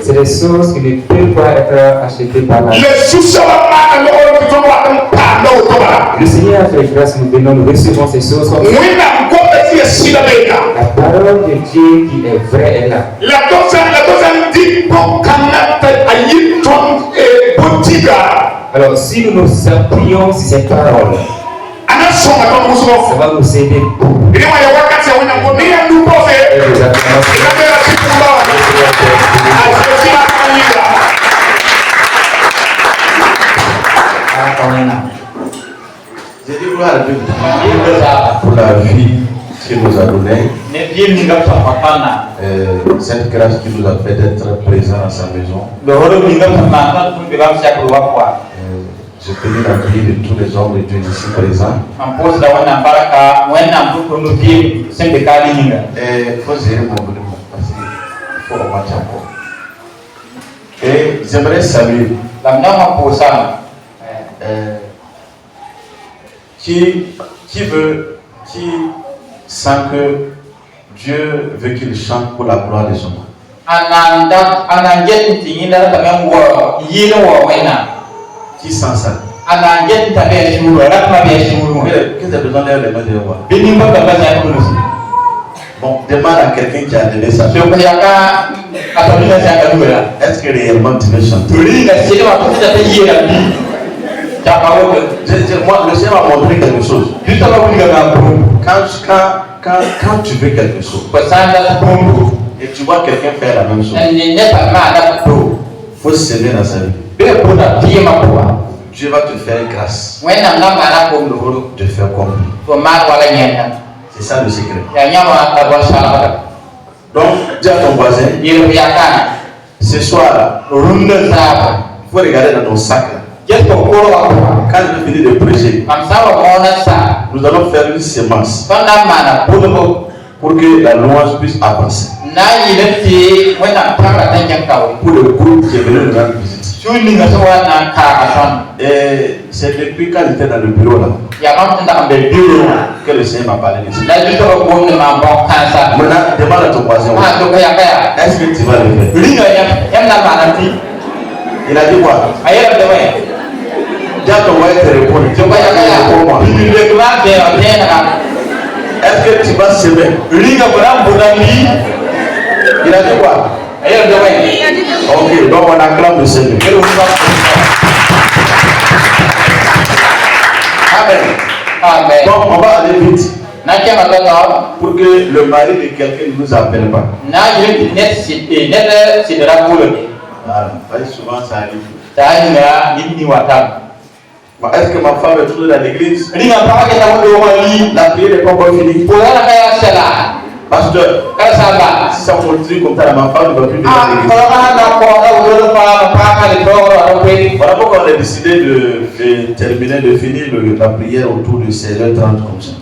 C'est des choses qui ne peuvent pas être achetées par la. Le Seigneur a fait grâce, nous venons, nous recevons ces choses comme ça. La parole de Dieu qui est vraie est là. Alors si nous nous appuyons sur ces paroles, ça va nous aider beaucoup. J'ai dit gloire à Dieu pour la vie qu'il nous a donnée. Cette grâce qui nous a fait d'être présents à sa maison. Je bénis la vie de tous les hommes de Dieu ici présents. Et il faut gérer mon volume parce qu'il faut remonter encore. Et j'aimerais saluer qui sent que Dieu veut qu'il chante pour la gloire de son nom. Qui sent ça? Qu'est-ce que tu as besoin d'aller les voir? Bon, demande à quelqu'un qui a donné ça. Est-ce que réellement tu veux chanter? Moi, le Seigneur m'a montré quelque chose. Quand tu veux quelque chose et tu vois quelqu'un faire la même chose, il faut s'aimer dans sa vie. Dieu va te faire grâce de faire comme lui. C'est ça le secret. Donc, dis à ton voisin, ce soir, il faut regarder dans ton sac. Quand je vais finir de prêcher, nous allons faire une sémence pour que la louange puisse avancer. Pour le groupe qui est venu nous rendre visite. Et c'est depuis quand j'étais dans le bureau là que le Seigneur m'a parlé de ça. Maintenant, demande à ton voisin, est-ce que tu vas le faire? Il a dit quoi? Dis à ton voisin de répondre. Est-ce que tu vas s'aimer? Il a dit quoi? Ok, donc on acclame le Seigneur. Amen. Donc on va aller vite. Pour que le mari de quelqu'un ne nous appelle pas. Voilà, souvent ça arrive. Est-ce que ma femme est toujours dans l'église? La prière n'est pas encore finie. Pasteur, si ça continue comme ça, ma femme ne va plus venir à l'église. Voilà pourquoi on a décidé de terminer, de finir la prière autour de 16h30 comme ça.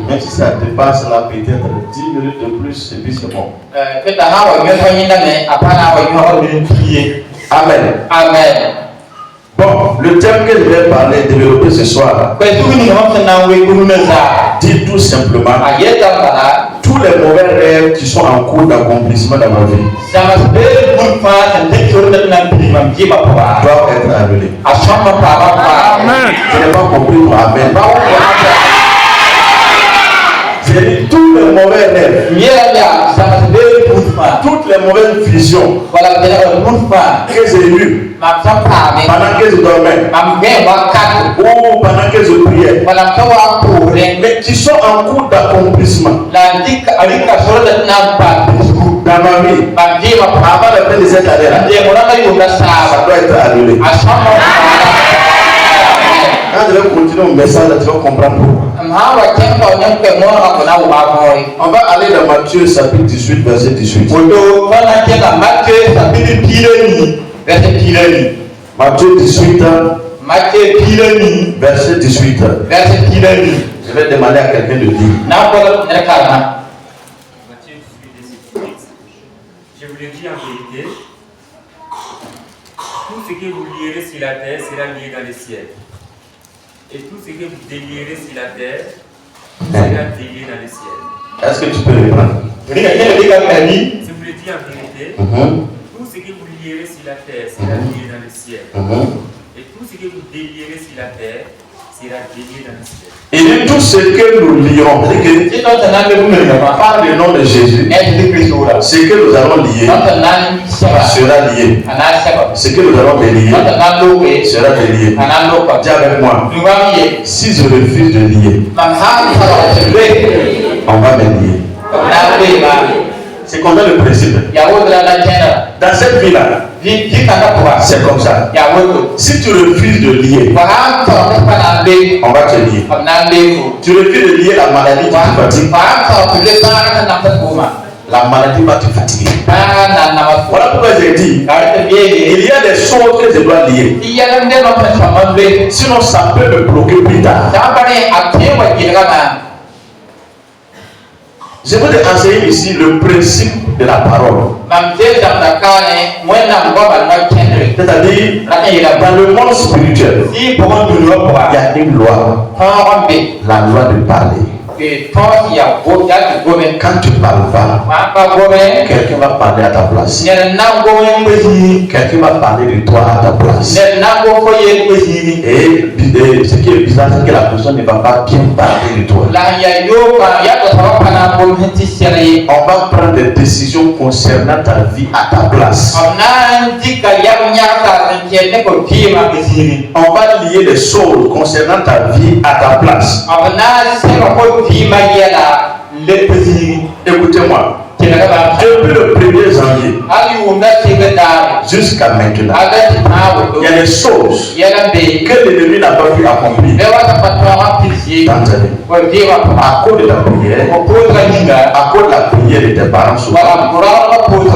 Même si ça dépasse là peut-être 10 minutes de plus et puis c'est bon. Amen. Amen. Bon, le thème que je vais parler, développer ce soir, dit tout simplement tous les mauvais rêves qui sont en cours d'accomplissement dans ma vie doivent être annulés. Amen. Je n'ai pas compris mon amen. J'ai dit tous les mauvais rêves, toutes les mauvaises visions que j'ai eues pendant que je dormais, ou pendant que je priais, mais qui sont en cours d'accomplissement dans ma vie, avant la fin de cette année-là, ça doit être annulé. Quand je vais continuer mon message, tu vas comprendre pourquoi. On va aller dans Matthieu chapitre 18, verset 18. Matthieu 18, verset 18. Je vais demander à quelqu'un de dire. Matthieu 18, verset 18. Je vous le dis en vérité, tout ce que vous lierez sur la terre sera lié dans le ciel. Et tout ce que vous délierez sur la terre sera délié dans le ciel. Est-ce que tu peux reprendre? Je vous le dis en vérité, tout ce que vous lierez sur la terre sera lié dans le ciel. Et tout ce que vous délierez sur la terre sera délié dans le ciel. Il dit tout ce que nous lions, par le nom de Jésus, ce que nous allons lier sera lié. Ce que nous allons délier sera délié. Dis avec moi, si je refuse de lier, on va me lier. C'est comme ça le principe. Dans cette vie-là, c'est comme ça. Si tu refuses de lier, on va te lier. Tu refuses de lier la maladie, tu te fatigues. La maladie va te fatiguer. Voilà pourquoi j'ai dit, il y a des choses que je dois lier. Sinon, ça peut me bloquer plus tard. Je veux te enseigner ici le principe de la parole. C'est-à-dire, dans le monde spirituel, il y a une loi. La loi de parler. Quand tu parles pas, quelqu'un va parler à ta place. Quelqu'un va parler de toi à ta place. Et ce qui est bizarre, c'est que la personne ne va pas bien parler de toi. On va prendre des décisions concernant ta vie à ta place. On va lier des choses concernant ta vie à ta place. Écoutez-moi. Depuis le 1er janvier jusqu'à maintenant, il y a des choses que l'ennemi n'a pas pu accomplir dans ta vie. À cause de ta prière, à cause de la prière de tes parents souvent, à cause de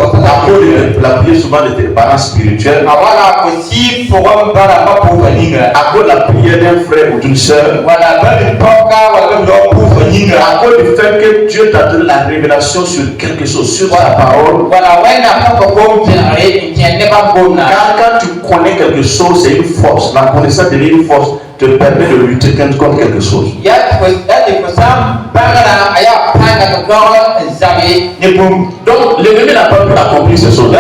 la prière souvent de tes parents spirituels, à cause de la prière d'un frère ou d'une soeur, à cause du fait que Dieu t'a donné la révélation sur quelque chose, sur ta parole. Quand tu connais quelque chose, c'est une force. La connaissance devient une force, te permet de lutter contre quelque chose. Donc l'ennemi n'a pas pu accomplir ces choses.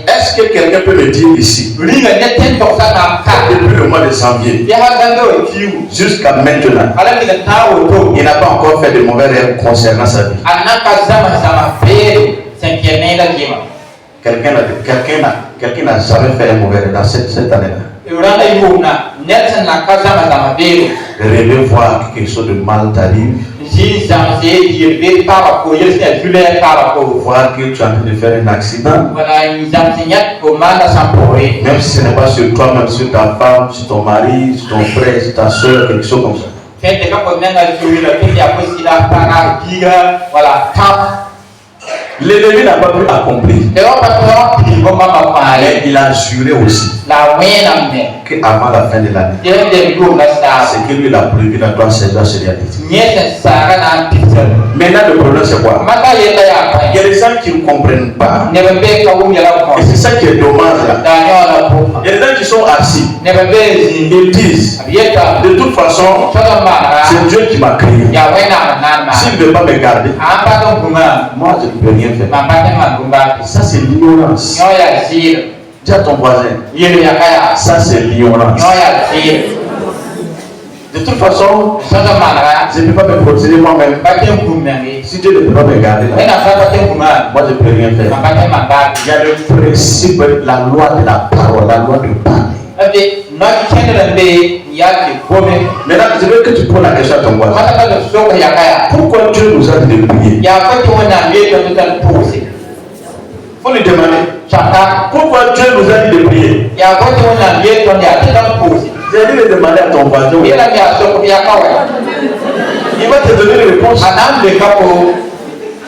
Est-ce que quelqu'un peut me dire ici, depuis le mois de janvier jusqu'à maintenant, il n'a pas encore fait de mauvais rêves concernant sa vie? Quelqu'un n'a jamais fait un mauvais rêve dans cette année-là? Rêver voir que quelque chose de mal t'arrive, voir que tu es en train de faire un accident, même si ce n'est pas sur toi, même sur ta femme, sur ton mari, sur ton frère, sur ta soeur, quelque chose comme ça. L'ennemi n'a pas pu accomplir. Mais il a juré aussi qu'avant la fin de l'année, ce que lui il a prévu dans toi, c'est dans se réaliser. Maintenant, le problème, c'est quoi? Il y a des gens qui ne comprennent pas. Et c'est ça qui est dommage là. Il y a des gens qui sont assis. Ils disent, de toute façon, c'est Dieu qui m'a créé. S'il ne veut pas me garder, moi je ne peux rien faire. Ça c'est l'ignorance. Dis à ton voisin, ça c'est l'ignorance. De toute façon, je ne peux pas me protéger moi-même. Si Dieu ne peut pas me garder là, moi je ne peux rien faire. Il y a le principe, la loi de la parole, la loi de parler. Maintenant, je veux que tu poses la question à ton voisin. Pourquoi Dieu nous a dit de prier? Il faut lui demander. Pourquoi Dieu nous a dit de prier? J'ai dit de demander à ton voisin. Il va te donner une réponse.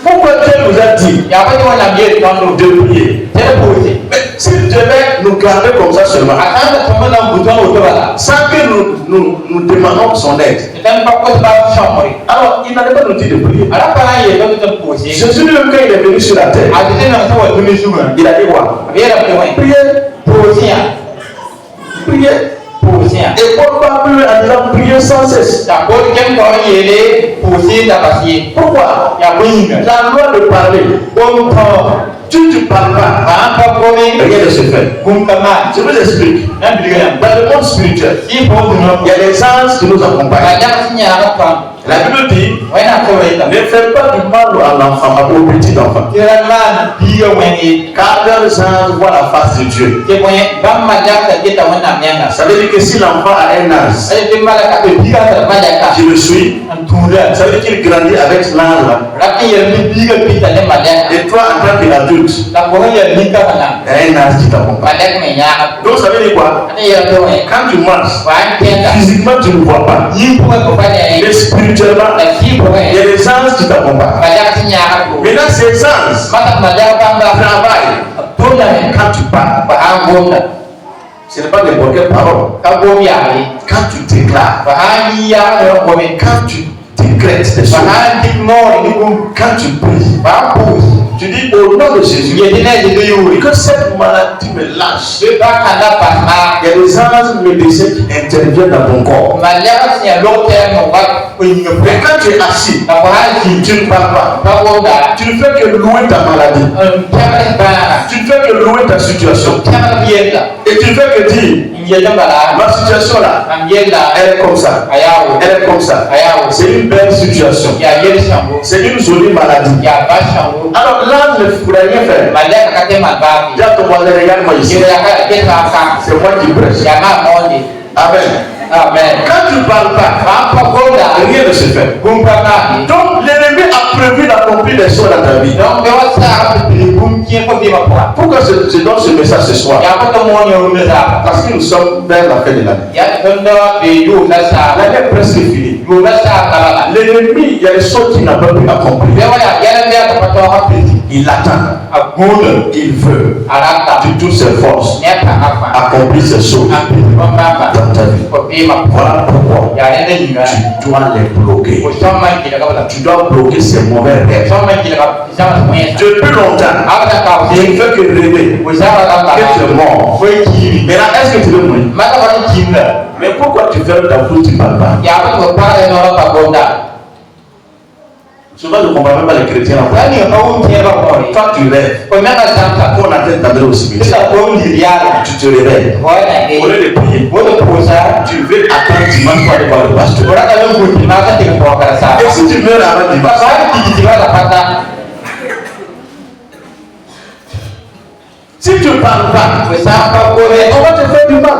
Pourquoi Dieu nous a dit de prier? Mais si Dieu devait nous garder comme ça seulement, sans que nous demandons son aide, alors il n'allait pas nous dire de prier. Jésus lui-même, quand il est venu sur la terre, il a dit quoi? Priez. Priez. Et Paul parle en disant prier sans cesse. Pourquoi? La loi de parler. Tu ne parles pas, rien ne se fait. Je vous explique. Dans le monde spirituel, il y a des anges qui nous accompagnent. La Bible dit, ne faites pas du mal à l'enfant, au petit enfant. Car les anges voient la face de Dieu. Ça veut dire que si l'enfant a un âge, je le suis, ça veut dire qu'il grandit avec l'âge. Et toi, en tant qu'adulte, il y a un âge qui t'accompagne. Donc ça veut dire quoi? Quand tu marches, physiquement tu ne vois pas. Mais spirituellement, il y a des anges qui t'accompagnent. Maintenant, ces anges travaillent quand tu parles. Ce n'est pas n'importe quelle parole. Quand tu déclares, quand tu décrètes des choses, quand tu pries, tu dis au nom de Jésus que cette maladie me lâche. Il y a des anges médecins qui interviennent dans ton corps. Mais quand tu es assis, tu ne parles pas. Tu ne fais que louer ta maladie. Tu ne fais que louer ta situation. Et tu ne fais que dire, ma situation là, elle est comme ça. Elle est comme ça. C'est une belle situation. C'est une jolie maladie. Alors là, ne pourrais rien faire. Dis à ton voisin, regarde-moi ici. C'est moi qui prêche. Amen. Amen. Quand tu ne parles pas, rien ne se fait. Donc l'ennemi a prévu d'accomplir des choses dans ta vie. Pourquoi je donne ce message ce soir? Parce que nous sommes vers la fin de l'année. L'année est presque finie. L'ennemi, il y a des choses qu'il n'a pas pu accomplir. Il attend. Il veut de toutes ses forces accomplir ces choses dans ta vie. Voilà pourquoi tu dois les bloquer. Tu dois bloquer ces mauvais rêves. Depuis longtemps, je ne fais que rêver que tu es mort. Mais là, est-ce que tu veux mourir? Mais pourquoi tu fermes ta bouche, tu ne parles pas? Souvent, je ne comprends même pas les chrétiens. Toi, tu rêves. On a tête d'amener au cimetière. Tu te réveilles. Au lieu de prier, tu veux attendre dimanche pour aller voir le pasteur. Et si tu meurs avant dimanche, si tu ne parles pas, on va te faire du mal.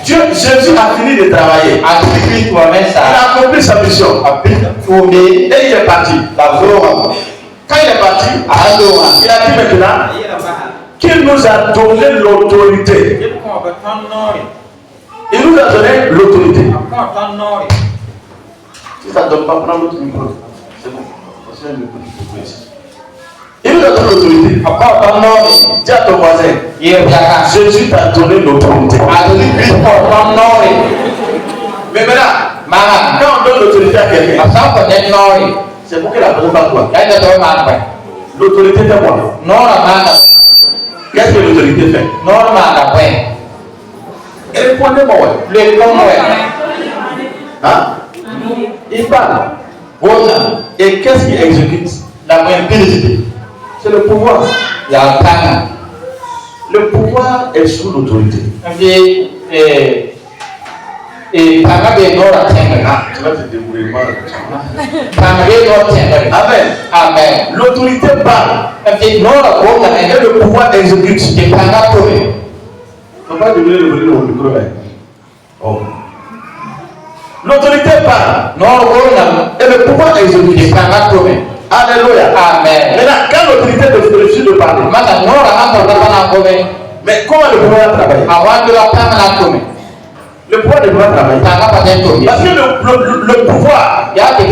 Jésus a fini de travailler. Il a accompli sa mission. Et il est parti. Quand il est parti, il a dit maintenant qu'il nous a donné l'autorité. Il nous a donné l'autorité. Si ça ne donne pas, prends l'autre micro. C'est bon. Il nous a donné l'autorité. Dis à ton voisin, Jésus t'a donné l'autorité. Mais maintenant, quand on donne l'autorité à quelqu'un, c'est pour que la personne parle quoi? L'autorité fait quoi? Qu'est-ce que l'autorité fait? Répondez-moi. Hein? Il parle. Et qu'est-ce qu'il exécute? C'est le pouvoir. Le pouvoir est sous l'autorité. Et Pagabe Nora Tengari. Ah, tu vas te débrouiller mal. Pagabe Nora Tengari. Amen. Amen. L'autorité parle. Et Nora Goma Et le pouvoir exécute. et Pagabe. Il ne faut pas diminuer le micro. Oh. L'autorité parle. Nora Goma Et le pouvoir exécute. et Pagabe. Alléluia. Amen. Maintenant, quand l'autorité refuse de parler, Mata Nora Goma Goma. mais comment le pouvoir travaille? Avant de la Pamela Goma. Le pouvoir ne peut pas travailler. Parce que le pouvoir attend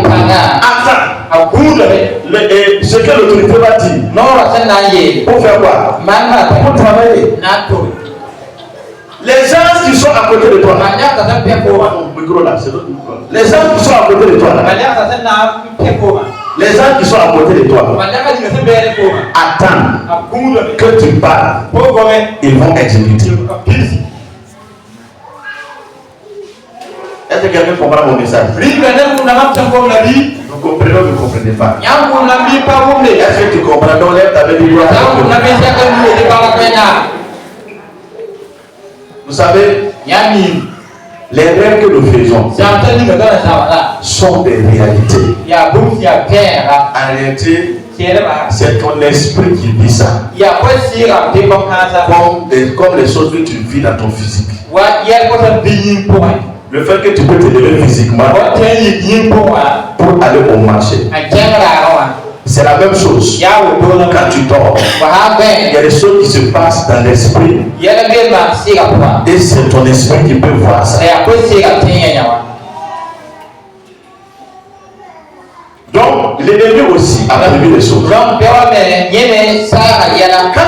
ce que l'autorité va dire. Pour faire quoi? Pour travailler. Les gens qui sont à côté de toi, micro là, c'est l'autre micro. Les gens qui sont à côté de toi, les gens qui sont à côté de toi attendent que tu parles. Ils vont exécuter. Est-ce que quelqu'un comprend mon message? Vous comprenez ou vous ne comprenez pas? Est-ce que tu comprends? Donc, lève ta main, dis-moi. Vous savez, les rêves que nous faisons sont des réalités. En réalité, c'est ton esprit qui vit ça. Comme les choses que tu vis dans ton physique. Le fait que tu peux te lever physiquement pour aller au marché, c'est la même chose. Quand tu dors, il y a des choses qui se passent dans l'esprit. Et c'est ton esprit qui peut voir ça. Donc, l'ennemi aussi a prévu des choses. Quand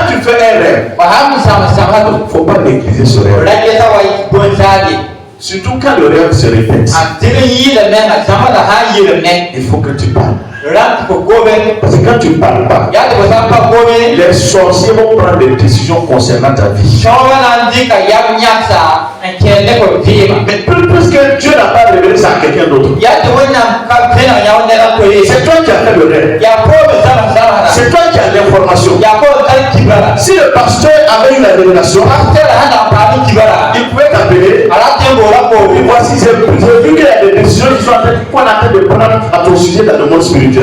tu fais un rêve, il ne faut pas négliger ce rêve. Surtout quand le rêve se répète. Il faut que tu parles. Parce que quand tu ne parles pas, les sorciers vont prendre des décisions concernant ta vie. Mais plus que Dieu n'a pas révélé ça à quelqu'un d'autre, c'est toi qui as fait le rêve. C'est toi qui as l'information. Si le pasteur avait eu la révélation, il pouvait t'appeler. Et voici, j'ai vu qu'il y a des décisions qui sont qu'on est en train de prendre à ton sujet dans le monde spirituel. Donc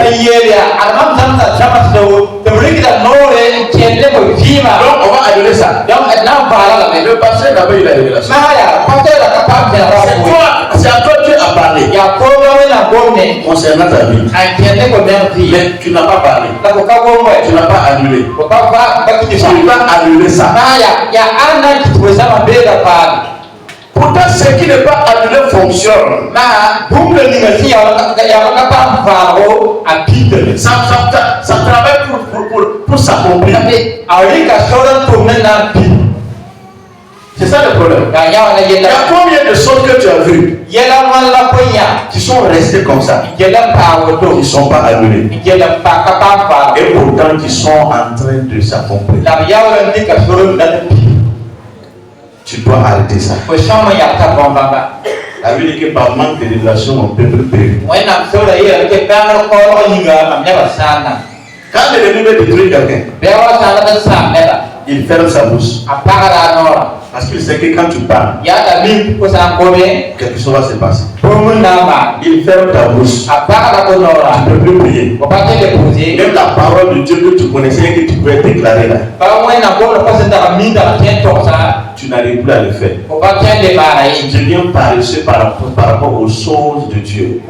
on va annuler ça. Le pasteur n'a pas eu la révélation. C'est à toi Dieu a parlé concernant ta vie. Mais tu n'as pas parlé. Tu n'as pas annulé. Tu n'as pas annulé ça. Pourtant, ce qui n'est pas annulé fonctionne. Ça travaille pour s'accomplir. C'est ça le problème. Il y a combien de choses que tu as vues qui sont restées comme ça, qui ne sont pas annulées, et pourtant qui sont en train de s'accomplir. Tu dois arrêter ça. La Bible dit que par manque de révélation, mon peuple périt. Quand l'ennemi veut détruire quelqu'un, il ferme sa bouche. Parce qu'il sait que quand tu parles, quelque chose va se passer. Il ferme ta bouche. Tu ne peux plus prier. Même la parole de Dieu que tu connaissais et que tu pouvais déclarer là, tu n'arrives plus à le faire. Tu deviens paresseux par rapport aux choses de Dieu.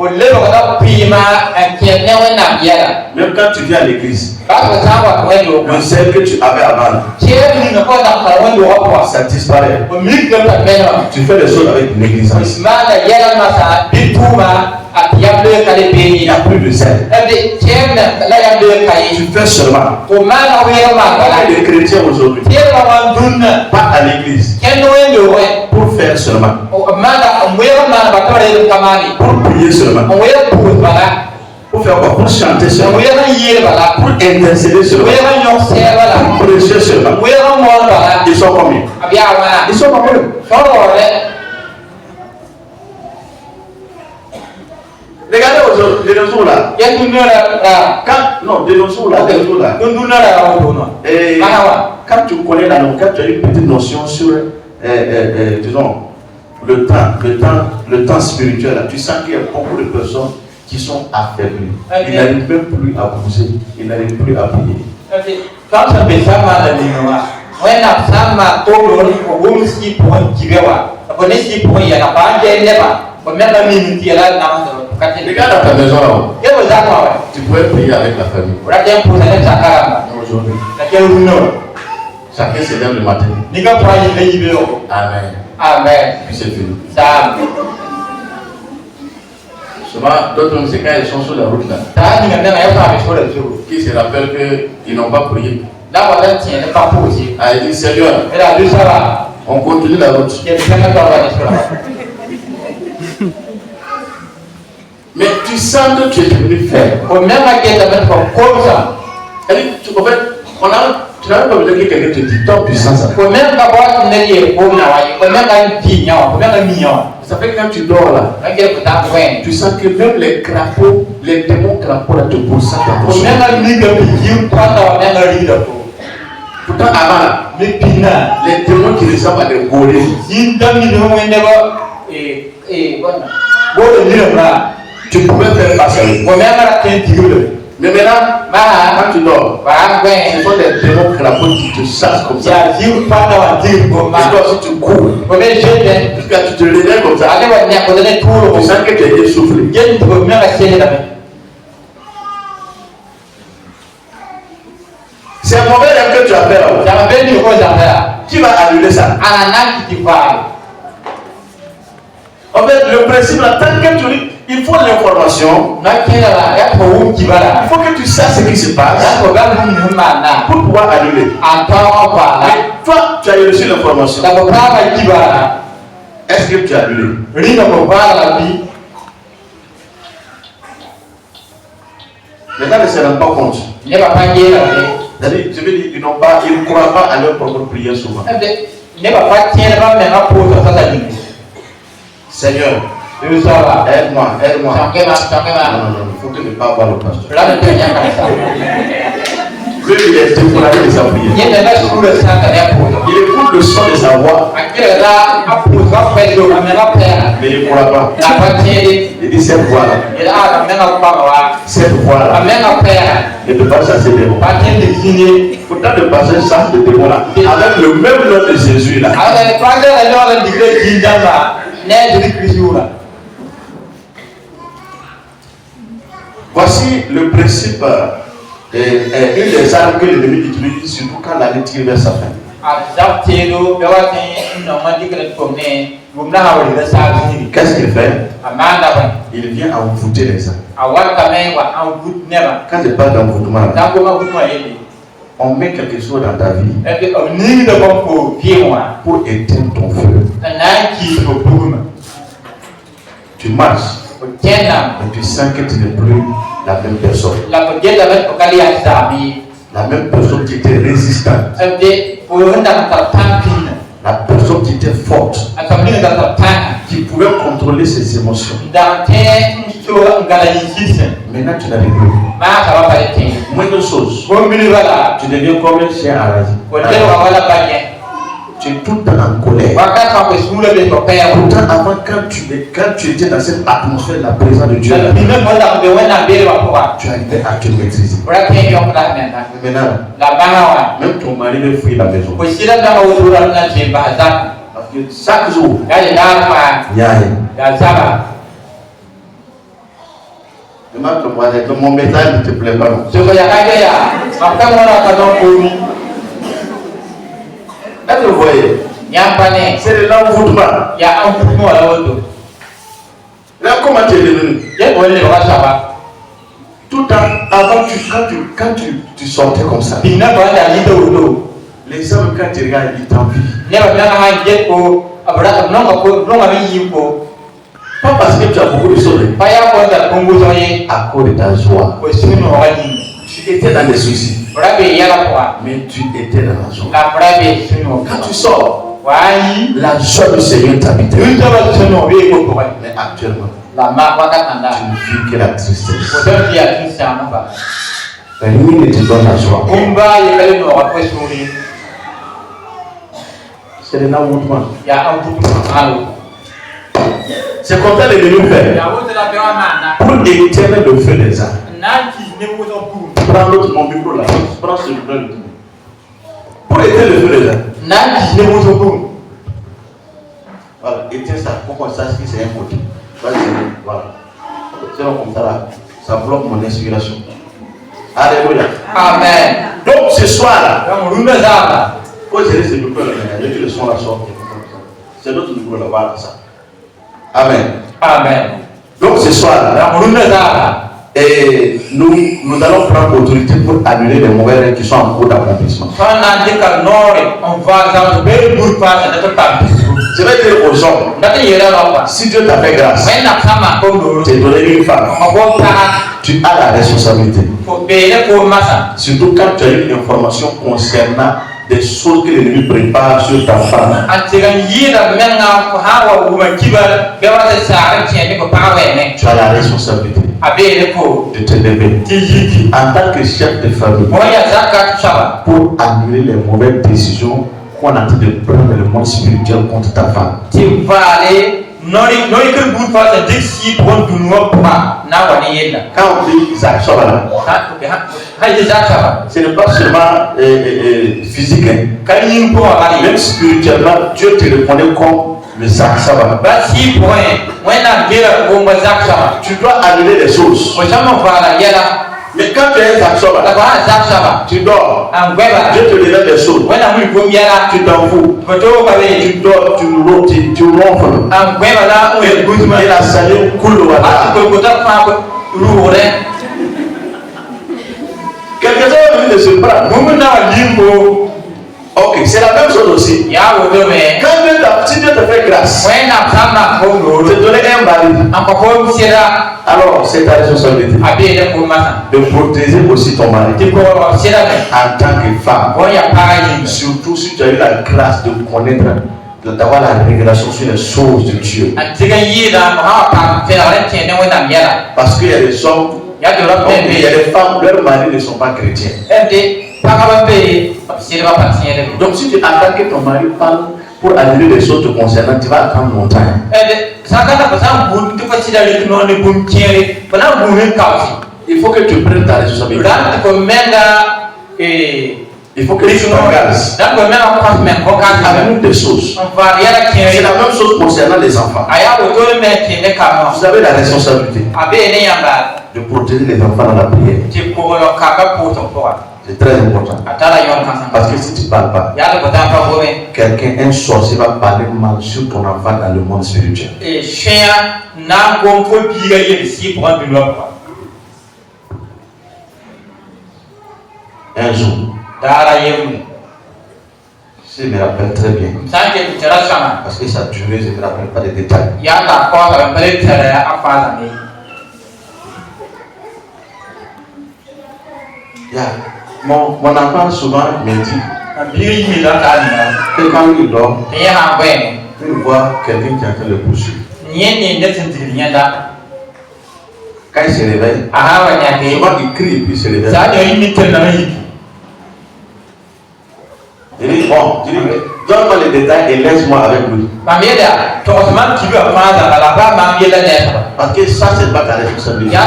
Même quand tu viens à l'église, le zèle que tu avais avant, ça disparaît. Tu fais des choses avec négligence. Il n'y a plus de zèle. Tu fais seulement. Les chrétiens aujourd'hui, pas à l'église, pour faire seulement. Pour prier seulement. Pour faire quoi? Pour chanter seulement. Pour intercéder seulement. Pour prêcher seulement. Ils sont combien? Ils sont combien? Regardez aujourd'hui, de nos jours là. Et quand tu connais la notion, quand tu as une petite notion sur, disons, le temps spirituel, là, tu sens qu'il y a beaucoup de personnes qui sont affaiblies. Ils n'arrivent même plus à bouger, ils n'arrivent plus à prier. Quand ça fait ça, on a ça, ma tôle, on s'y pour un kibewa. On est si pour y a pas de même la minute là, Regarde à ta maison là-haut. Tu pourrais prier avec la famille. Aujourd'hui. Chacun se lève le matin. Amen. Amen. Puis c'est fini. Ça. Souvent, d'autres, c'est quand ils sont sur la route là, qui se rappellent qu'ils n'ont pas prié. Ah, il dit Seigneur, on continue la route. Mais tu sens que tu es devenu faible. Tu n'as pas besoin que quelqu'un te dise ton puissance. Ça fait que quand tu dors là, tu sens que même les crapauds, les démons crapauds là te poursuivent dans ton sommeil. Pourtant avant là, les démons qui ressemblent à des gorilles, tu pouvais faire passer. Mais maintenant, quand tu dors, ce sont des démons crapauds qui te chassent comme ça. Et toi aussi tu cours. Jusqu'à tu te réveilles comme ça. Tu sens que tu es essoufflé. C'est un mauvais rêve que tu as fait là. Qui va annuler ça? En fait, le principe là, tant que tu dis, il faut l'information. Il faut que tu saches ce qui se passe pour pouvoir annuler. Mais toi, tu as reçu l'information. Est-ce que tu as annulé? Les gens ne se rendent pas compte. C'est-à-dire, je veux dire, ils ne croient pas à leur propre prière souvent. Seigneur, aide-moi. Non, il faut que ne pas voir le pasteur. Lui, il est découragé de sa prière. Il écoute le son de sa voix. Mais il ne croit pas. Il dit cette voix-là. Cette voix-là. Il ne peut pas chasser des démons. Pourtant, le pasteur chasse des démons là. Avec le même nom de Jésus là. Voici le principe, une des armes que l'ennemi utilise, surtout quand la lutte tire vers sa fin. Qu'est-ce qu'il fait? Il vient envoûter les âmes. Quand je parle d'envoûtement, on met quelque chose dans ta vie pour éteindre ton feu. Tu marches et tu sens que tu n'es plus la même personne. La même personne qui était résistante. La personne qui était forte. Qui pouvait contrôler ses émotions. Maintenant tu n'arrives plus. Moins de choses. Tu deviens comme un chien enragé. Tu es tout le temps en colère. Pourtant, avant, quand tu étais dans cette atmosphère de la présence de Dieu, tu arrivais à te maîtriser. Maintenant, même ton mari veut fuir la maison. Parce que chaque jour, il y a rien. Demande ton voisin que mon message ne te plaît pas. Là, vous voyez, c'est de l'envoûtement. Là, comment tu es devenu? Tout le temps, avant, quand tu sortais comme ça, les hommes, quand ils regardent, ils t'envient. Pas parce que tu as beaucoup de choses, à cause de ta joie. Tu étais dans les soucis. Mais tu étais dans la joie. Quand tu sors, la joie du Seigneur t'habite. Mais actuellement, tu ne vis que la tristesse. Rien ne te donne la joie. C'est de l'envoûtement. C'est comme ça l'ennemi fait. Pour éteindre le feu des âmes. Prends l'autre, mon micro là. Prends ce micro là. Pour éteindre le feu des âmes. Voilà, éteins ça pour qu'on sache que c'est un côté. Voilà. C'est comme ça là. Ça bloque mon inspiration. Alléluia. Amen. Donc ce soir là, quand j'ai ce micro là, j'ai vu le son là sortir. C'est notre micro là, voilà ça. Amen. Amen. Donc ce soir là, et nous allons prendre l'autorité pour annuler les mauvais rêves qui sont en cours d'accomplissement. Je vais dire aux hommes, si Dieu t'a fait grâce, t'es donné une femme, tu as la responsabilité. Surtout quand tu as une information concernant des choses que l'ennemi prépare sur ta femme. Tu as la responsabilité de te lever en tant que chef de famille pour annuler les mauvaises décisions qu'on a en train de prendre le monde spirituel contre ta femme. Quand on dit Zach Sobala, ce n'est pas seulement physique, hein. Même spirituellement, Dieu te reconnaît comme le Zach Sobala. Tu dois annuler les choses. Mais quand tu es Zach Sobala, tu dors. Dieu te révèle des choses. Tu t'en fous. Tu dors, tu ronfles. Et la salive coule au hasard. Quelques-uns ont venu de se prendre. Ok, c'est la même chose aussi. Quand si Dieu te fait grâce, te donner un mari, alors c'est ta responsabilité de protéger aussi ton mari en tant que femme. Surtout si tu as eu la grâce de connaître, d'avoir la révélation sur les choses de Dieu. Parce qu'il y a des hommes, il y a des femmes, leurs maris ne sont pas chrétiens. Donc si tu attends que ton mari parle pour annuler les choses te concernant, tu vas attendre longtemps. Il faut que tu prennes ta responsabilité. Il faut que tu t'engages. Avec des choses. C'est la même chose concernant les enfants. Vous avez la responsabilité de protéger les enfants dans la prière. C'est très important. Parce que si tu ne parles pas, quelqu'un, un sorcier va parler mal sur ton enfant dans le monde spirituel. Un jour, je me rappelle très bien. Parce que ça a duré, je ne me rappelle pas les détails. Mon enfant souvent me dit que quand il dort, il voit quelqu'un qui est en train de le poursuivre. Quand il se réveille, souvent il crie et puis il se réveille. Il dit, bon, donne-moi les détails et laisse-moi avec lui. Parce que ça, c'est pas ta responsabilité.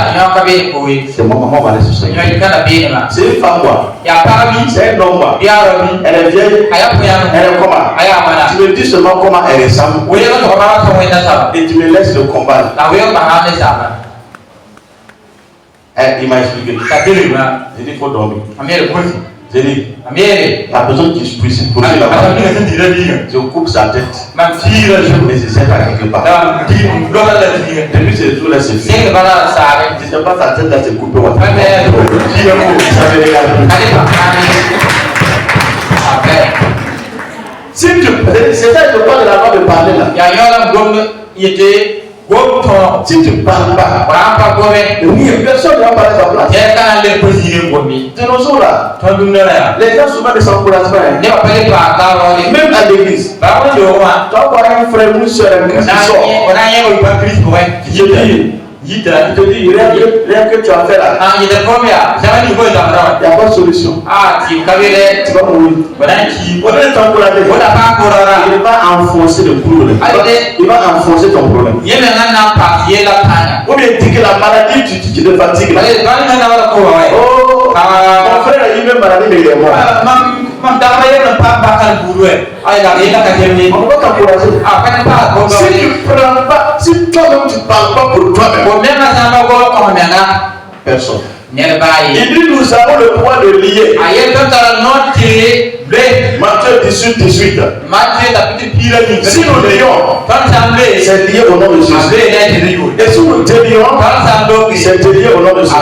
C'est moi, ma responsabilité. C'est une femme, moi. C'est un homme, moi. Elle est vieille. Elle est comment? Tu me dis seulement comment elle ressemble. Et tu me laisses le combat. Il m'a expliqué. J'ai dit, il faut dormir. J'ai dit, la personne qui puisse poser la main, je coupe sa tête. Mais c'est ça quelque part. Depuis ce jour-là, c'est fini. Je ne sais pas sa tête là, c'est coupé. C'est ça, je parle de la loi de parler là. Si tu ne parles pas, personne ne va parler à ta place. De nos jours là, les gens souvent ne s'encouragent pas. Même à l'église, tu vas voir un frère ou une soeur en Christ qui sort. Je dis, Il te dit, rien que tu as fait là. Il n'y a pas de solution. Tu vas mourir. Il va enfoncer le problème. Il va enfoncer ton problème. Ou bien il dit que la maladie, tu te fatigues. Oh, mon frère a eu une maladie, mais il est mort. On va t'encourager. Si tu ne prends pas, si toi-même tu ne parles pas pour toi-même, personne. Il dit nous avons le pouvoir de lier. Matthieu 18. Si nous lions, c'est lié au nom de Jésus. Et si nous délions, c'est lié au nom de Jésus.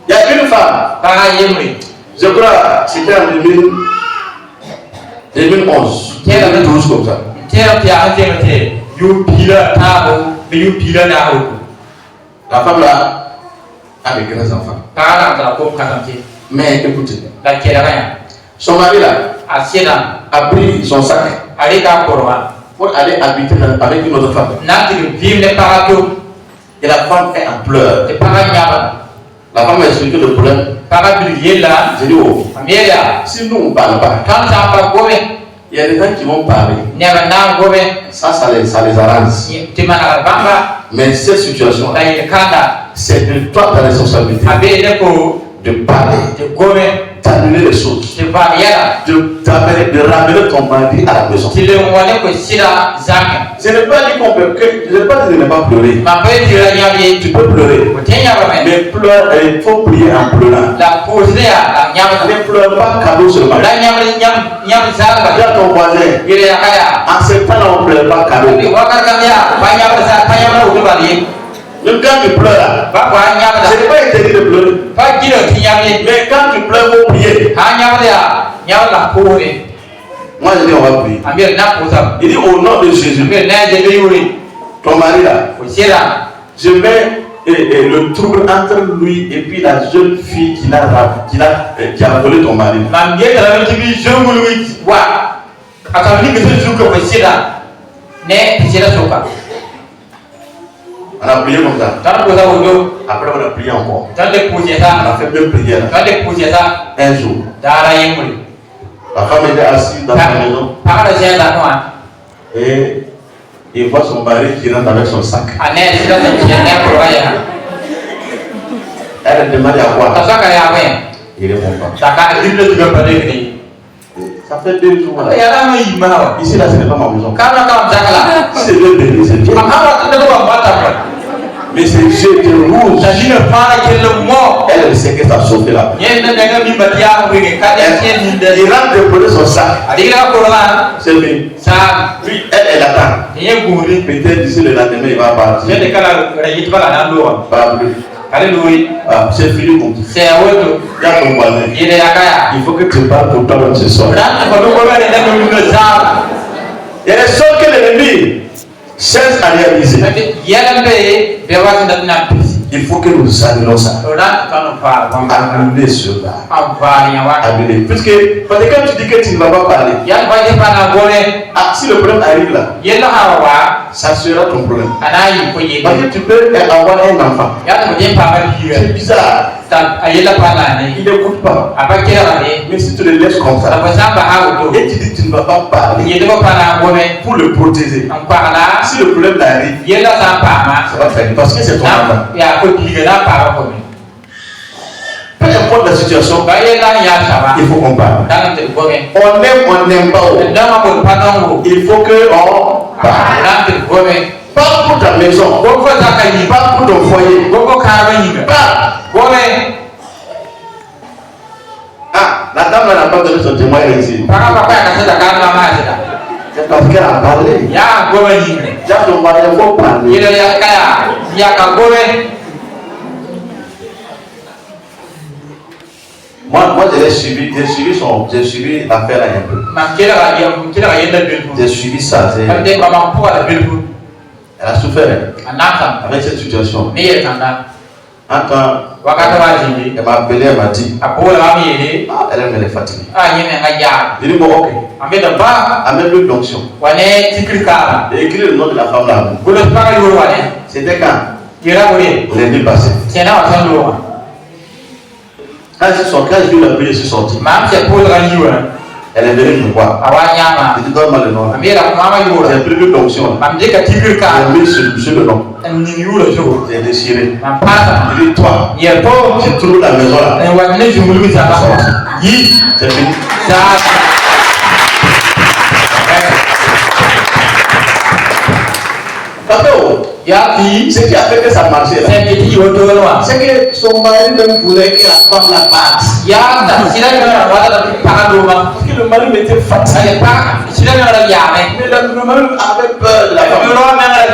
Il y a une femme, je crois, c'était en 2011, 2012 comme ça. La femme là a des grands enfants. Mais écoutez, son mari là a pris son sac pour aller habiter avec une autre femme. Et la femme est en pleurs. La femme a expliqué le problème. J'ai dit, oh, si nous on ne parle pas, il y a des gens qui vont parler. Ça les arrange. Mais cette situation, c'est de toi ta responsabilité de parler, d'annuler les choses, de ramener ton mari à la maison. Je n'ai pas dit qu'on peut, je n'ai pas dit de ne pas pleurer. Tu peux pleurer, mais il faut prier en pleurant. Ne pleure pas cadeau seulement. Dis à ton voisin, en ce temps-là on ne pleure pas cadeau. Même quand tu pleures là, ce n'est pas interdit de pleurer. Mais quand tu pleures, il faut prier. Moi je dis on va prier. Il dit au nom de Jésus, ton mari là, je mets le trouble entre lui et puis la jeune fille qui a volé ton mari. On a prié comme ça. Après on a prié encore. On a fait deux prières. Un jour, la femme était assise dans sa maison et il voit son mari qui rentre avec son sac. Elle demande à quoi? Il répond pas. Ça fait 2 jours là. Ici là, ce n'est pas ma maison. C'est le bébé, c'est Dieu. Mais c'est Dieu qui est rouge. Elle sait que ça a sauvé la vie. Il rentre déposer son sac. C'est lui. Puis elle attend. Peut-être d'ici le lendemain, il va partir. Pas plus. C'est fini pour tout. Il y a ton voisin. Il faut que tu parles pour toi-même ce soir. Il y a des choses que l'ennemi cherche à réaliser. Il faut que nous annulons ça. Annuler cela. Annuler. Puisque, parce que quand tu dis que tu ne vas pas parler, si le problème arrive là, ça sera ton problème. Parce que tu peux avoir un enfant. C'est bizarre. Il n'écoute pas. Mais si tu le laisses comme ça, et tu dis que tu ne vas pas parler pour le protéger, si le problème arrive, ça va faire parce que c'est ton enfant. Peu importe la situation, il faut qu'on parle. On aime, on n'aime pas. Il faut qu'on parle. Parle pour ta maison. Parle pour ton foyer. Parle. La dame n'a pas donné son témoignage ici. C'est parce qu'elle a parlé. Il faut parler. Moi j'ai suivi l'affaire là un peu. J'ai suivi ça. Elle a souffert avec cette situation. Elle m'a appelé, elle m'a dit, elle est fatiguée. Il dit, bon, ok. Amène-lui l'onction. Et écrit le nom de la femme là. C'était quand? Lundi passé. Quand je lui ai appelé, je suis sorti. Elle est venue me voir. Je dis, donne-moi le nom. J'ai pris l'onction. J'ai mis sur le nom. J'ai déchiré. Je dis, toi, tu trouves la maison là. C'est fini. Ce qui a fait que ça marchait là, c'est que son mari même voulait que la femme la batte. Parce que le mari était fatigué. Mais le mari avait peur de la femme.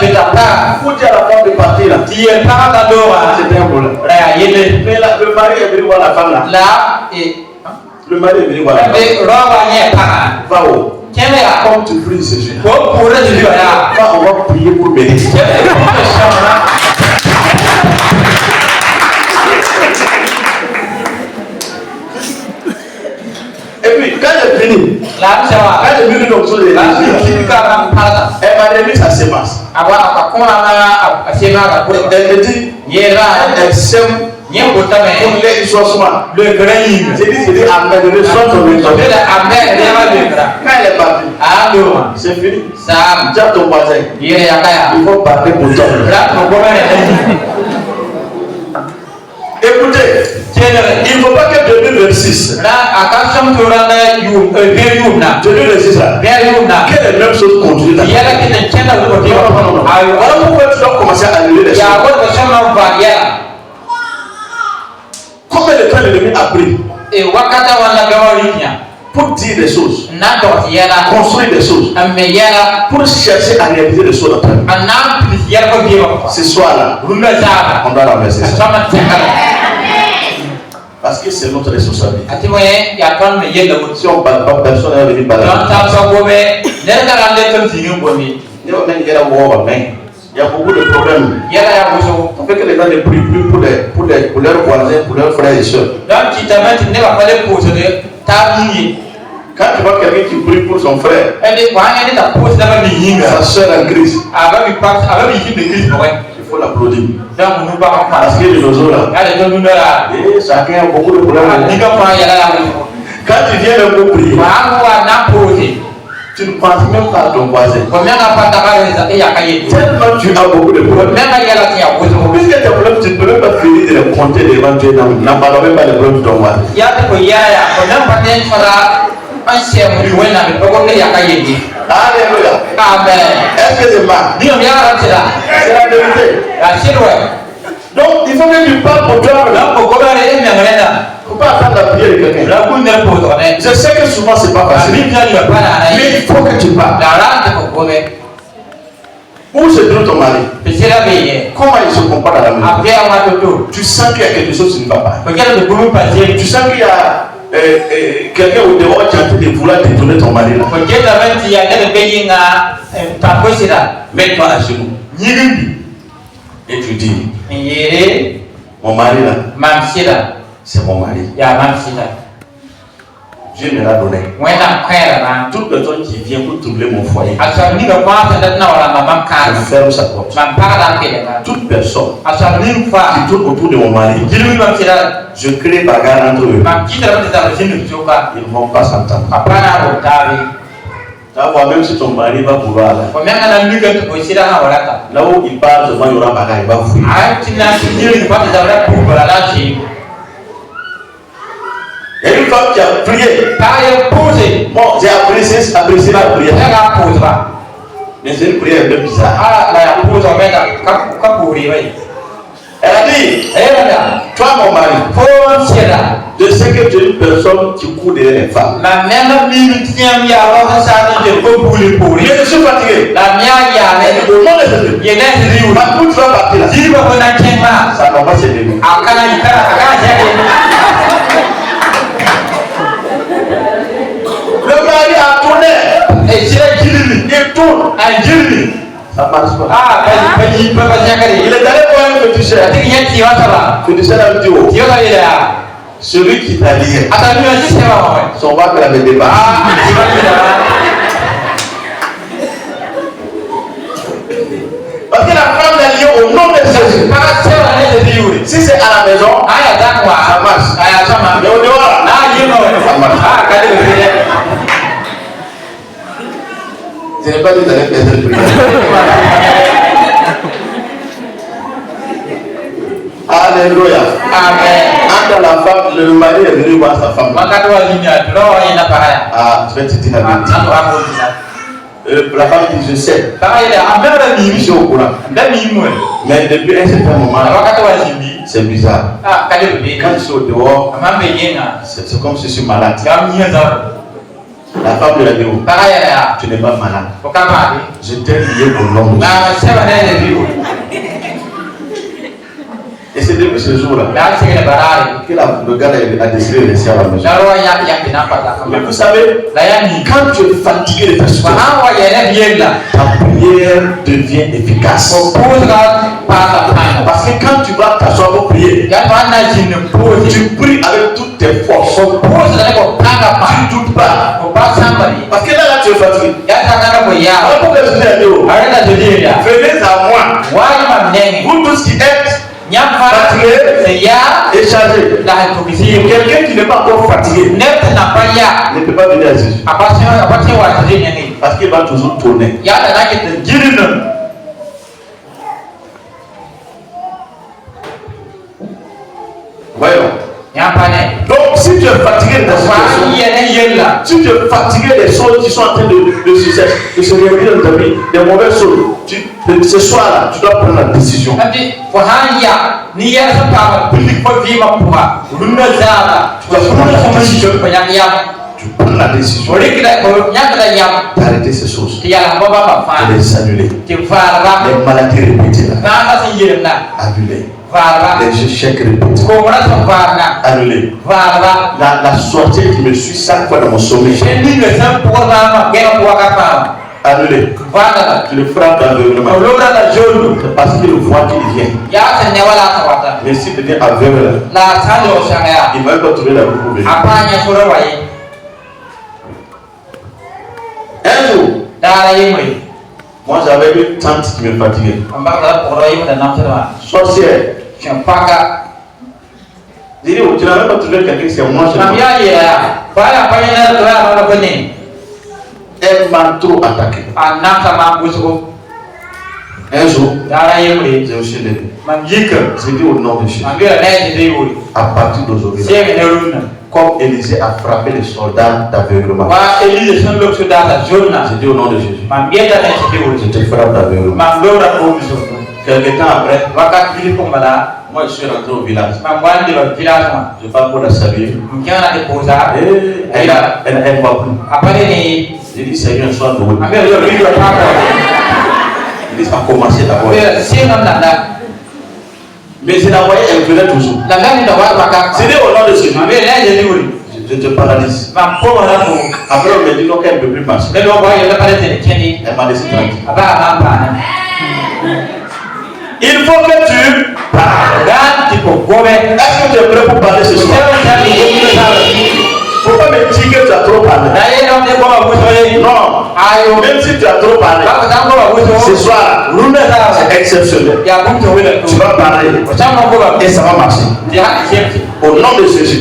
Il faut dire à la femme de partir là. C'était un problème. Mais le mari est venu voir la femme là. Le mari est venu voir la femme. Va où? Comme tu pries ce jour, on va prier pour bénir. Et puis, quand elle est venue, donc, elle m'a remis sa sémence. Elle me dit, elle sème pour les soissons. J'ai dit, amen, le soin de l'autre. Quand elle est partie, c'est fini. Dis à ton voisin, il faut parler pour toi. Écoutez, il ne faut pas que 2026, 2026 là, que les mêmes choses continuent là. Voilà pourquoi tu dois commencer à annuler les choses. Combien de temps l'ennemi a pris pour dire des choses, construire des choses, pour chercher à réaliser des choses dans ta vie? Ce soir-là, on doit renverser ça. Parce que c'est notre responsabilité. Si on ne parle pas, personne ne va venir parler. Il y a beaucoup de problèmes. On fait que les gens ne prient plus pour leurs voisins, pour leurs frères et sœurs. Quand tu vois quelqu'un qui prie pour son frère, sa soeur en crise, il faut l'applaudir. Parce que de nos jours là, chacun a beaucoup de problèmes. Quand tu viens de pour prier, tu ne penses même pas à ton voisin. Tellement tu as beaucoup de problèmes. Puisque tes problèmes, tu ne peux même pas finir de les compter devant Dieu. N'en parle même pas des problèmes de ton voisin. Alléluia. Amen. Est-ce que c'est mal? C'est la vérité. Donc il faut que tu parles pour toi. Il ne faut pas attendre la prière de quelqu'un. Je sais que souvent c'est pas facile. Mais il faut que tu parles. Où se trouve ton mari? Comment il se comporte à la maison? Tu sens qu'il y a quelque chose qui ne va pas. Tu sens qu'il y a quelqu'un au dehors qui est en train de vouloir détourner ton mari là. Mets-toi à genoux. Et tu dis, mon mari là, c'est mon mari. Dieu me l'a donné. Toute personne qui vient pour troubler mon foyer, je ferme sa porte. Toute personne qui tourne autour de mon mari, je crée bagarre entre eux. Ils ne vont pas s'entendre. Même si ton mari va pouvoir là où il part, il y aura bagarre, il va fouiller. Il y a une femme qui a prié. Bon, j'ai apprécié la prière. Mais c'est une prière un peu bizarre. Elle a dit, toi mon mari, je sais que tu es une personne qui court derrière les femmes. Je suis fatigué. Où tu vas partir là? Ça va pas se dérouler. Le mari a tourné. Il tourne. Ça marche pas. Ah, il est allé voir un féticheur. Féticheur a dit, oh, celui qui t'a lié, son bac l'avait dépassé. Parce que la femme l'a lié au nom de Jésus. Si c'est à la maison, ça marche. Mais au dehors, ça marche. Je n'ai pas dit d'aller faire cette prière. Alléluia. Amen. Entre la femme, le mari est venu voir sa femme. Ah, tu vas te dire la vérité. La femme dit, je sais. Je suis au courant. Mais depuis un certain moment, c'est bizarre. Quand je suis au dehors, c'est comme si je suis malade. La femme lui a dit, tu n'es pas malade. Je t'ai lié au nom de Jésus. Et c'est depuis ce jour-là que le gars a décidé de laisser à la maison. Mais vous savez, quand tu es fatigué de ta situation, ta prière devient efficace. Parce que quand tu vas t'asseoir pour prier, tu pries avec toutes tes forces. Tu ne doutes pas. Parce que là tu es fatigué. Alors pourquoi je dis à Dieu, venez à moi, vous tous qui êtes fatigué et chargé. Quelqu'un qui n'est pas encore fatigué ne peut pas venir à Jésus. Parce qu'il va toujours tourner. Voyons. Donc si tu es fatigué de ta situation, si tu es fatigué des choses qui sont en train de se réunir dans ta vie, des mauvaises choses, ce soir-là, tu dois prendre la décision. Tu dois prendre la décision d'arrêter ces choses, de les annuler. Les maladies répétées là, annuler. Les échecs répétés, annulés. La sortie qui me suit chaque fois dans mon sommeil, annulé. Tu le frappes aveuglement. C'est parce qu'il voit qu'il vient. Mais s'il devient aveugle, il ne va pas trouver la route pour venir. Un jour, moi j'avais une tante qui me fatiguait. Sorcière. J'ai dit, tu n'as même pas trouvé quelqu'un, c'est moi. Elle m'a trop attaqué. Un jour, j'ai aussi levé. J'ai dit au nom de Jésus, à partir d'aujourd'hui, comme Élisée a frappé les soldats d'aveuglement, j'ai dit au nom de Jésus, je te frappe d'aveuglement. Quelque temps après, moi je suis rentré au village. Je parle pour la saluer. Elle ne voit plus. J'ai dit, Seigneur, sois loué. Il dit, ça a commencé d'abord. Mais je la voyais, elle venait toujours. J'ai dit au nom de Jésus, je te paralyse. Après, on m'a dit non, qu'elle ne peut plus marcher. Elle m'a laissé tranquille. Il faut que tu parles. Est-ce que tu es prêt pour parler ce soir? Il ne faut pas me dire que tu as trop parlé. Non. Même si tu as trop parlé, ce soir, c'est exceptionnel. Tu vas parler et ça va marcher. Au nom de Jésus.